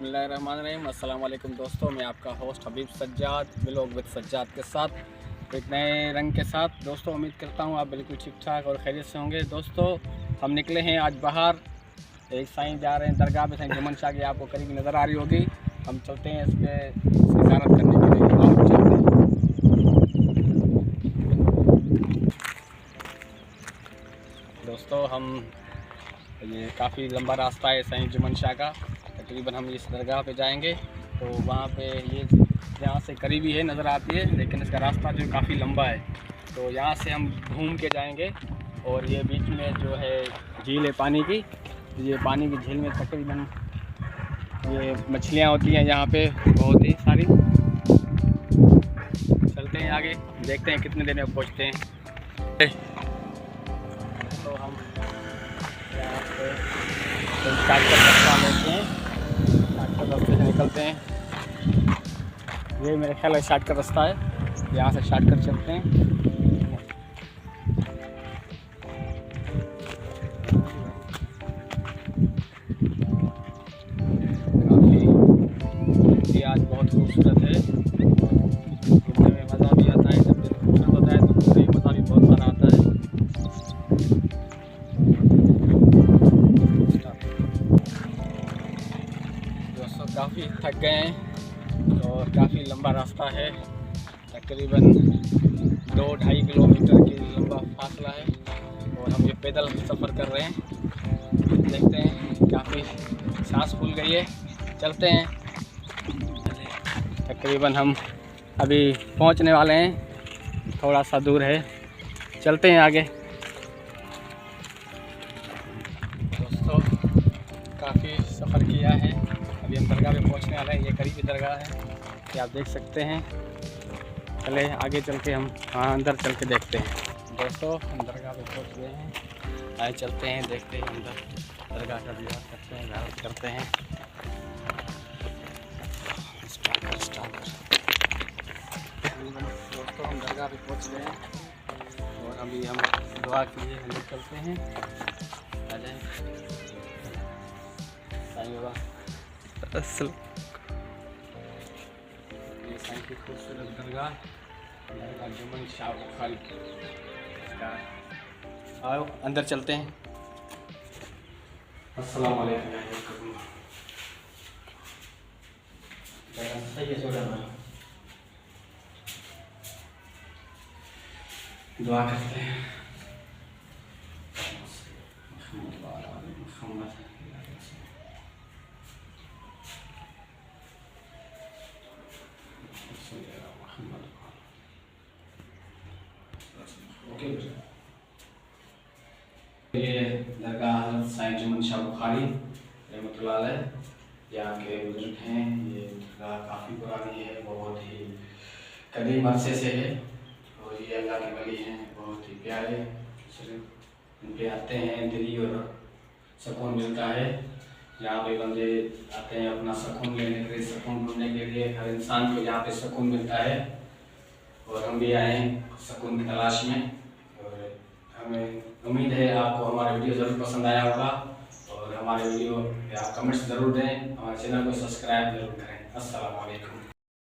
बिस्मिल्लाहिर्रहमानिर्रहीम। अस्सलाम वालेकुम दोस्तों, मैं आपका host Habib Sajjad vlog with Sajjad के साथ एक नए रंग के साथ। दोस्तों उम्मीद करता हूँ आप बिल्कुल ठीक ठाक और खैरियत से होंगे। दोस्तों हम निकले हैं आज बाहर, एक साईं जा रहे हैं दरगाह पे, साईं जुम्मन शाह की आपको करीब नज़र आ रही होगी। हम चलते हैं इस पर ज़ियारत करने के लिए। आप चलते हैं दोस्तों। हम ये काफ़ी लंबा रास्ता है साईं जुम्मन शाह का, तकरीबन हम इस दरगाह पे जाएंगे तो वहाँ पे ये यहाँ से करीबी है, नज़र आती है, लेकिन इसका रास्ता जो काफ़ी लंबा है। तो यहाँ से हम घूम के जाएंगे और ये बीच में जो है झील है पानी की। ये पानी की झील में तकरीबन ये मछलियाँ होती हैं यहाँ पे बहुत ही सारी। चलते हैं आगे, देखते हैं कितने देर में पहुँचते हैं। तो हम यहाँ पे शॉर्टकट रास्ता लेते हैं, शॉर्टकट रास्ते से निकलते हैं। ये मेरे ख्याल है शॉर्टकट रास्ता है, यहाँ से शॉर्टकट चलते हैं। काफ़ी आज बहुत खूबसूरत है, घूमने में मज़ा भी आता है। जब दिन खूबसूरत होता है तो घूमने में मज़ा भी बहुत सारा आता है। दोस्तों काफ़ी थक गए हैं और काफ़ी लंबा रास्ता है, तकरीबन 2-2.5 किलोमीटर की लंबा फासला है और हम ये पैदल सफ़र कर रहे हैं। देखते हैं, काफ़ी सांस फूल गई है। चलते हैं, तकरीबन हम अभी पहुंचने वाले हैं, थोड़ा सा दूर है, चलते हैं आगे। दोस्तों काफ़ी सफ़र किया है, अभी हम दरगाह पे पहुंचने वाले हैं। ये करीबी दरगाह है कि आप देख सकते हैं। चले आगे चल के हम वहाँ अंदर चल के देखते हैं। दोस्तों हम दरगाह पे पहुंच गए हैं, आए चलते हैं, देखते हैं अंदर दरगाह का दीदार करते हैं, ज़ियारत करते हैं। दोस्तों हम दरगाह पे पहुंच गए हैं और अभी हम दुआ के लिए अंदर चलते हैं। आ जाएं साईं बाबा, ये साईं की खूबसूरत दरगाह जुम्मन शाह बुखारी। आओ अंदर चलते हैं। अस्सलाम वालेकुम। सही है, दुआ करते हैं। ये दरगाह हज़रत साईं जुम्मन शाह बुखारी रहमतुल्लाह अलैह, यहाँ के बुजुर्ग हैं। ये दरगाह काफ़ी पुरानी है, बहुत ही कदीम अरसे से है और ये अल्लाह के वली हैं, बहुत ही प्यारे। सिर्फ इन पे आते हैं, दिली और सुकून मिलता है। यहाँ पे बंदे आते हैं अपना सुकून लेने के लिए, सुकून ढूंढने के लिए। हर इंसान को यहाँ पे सुकून मिलता है और हम भी आए हैं सुकून की तलाश में। और हमें उम्मीद है आपको हमारा वीडियो ज़रूर पसंद आया होगा और हमारे वीडियो पे आप कमेंट्स ज़रूर दें, हमारे चैनल को सब्सक्राइब ज़रूर करें। अस्सलाम वालेकुम।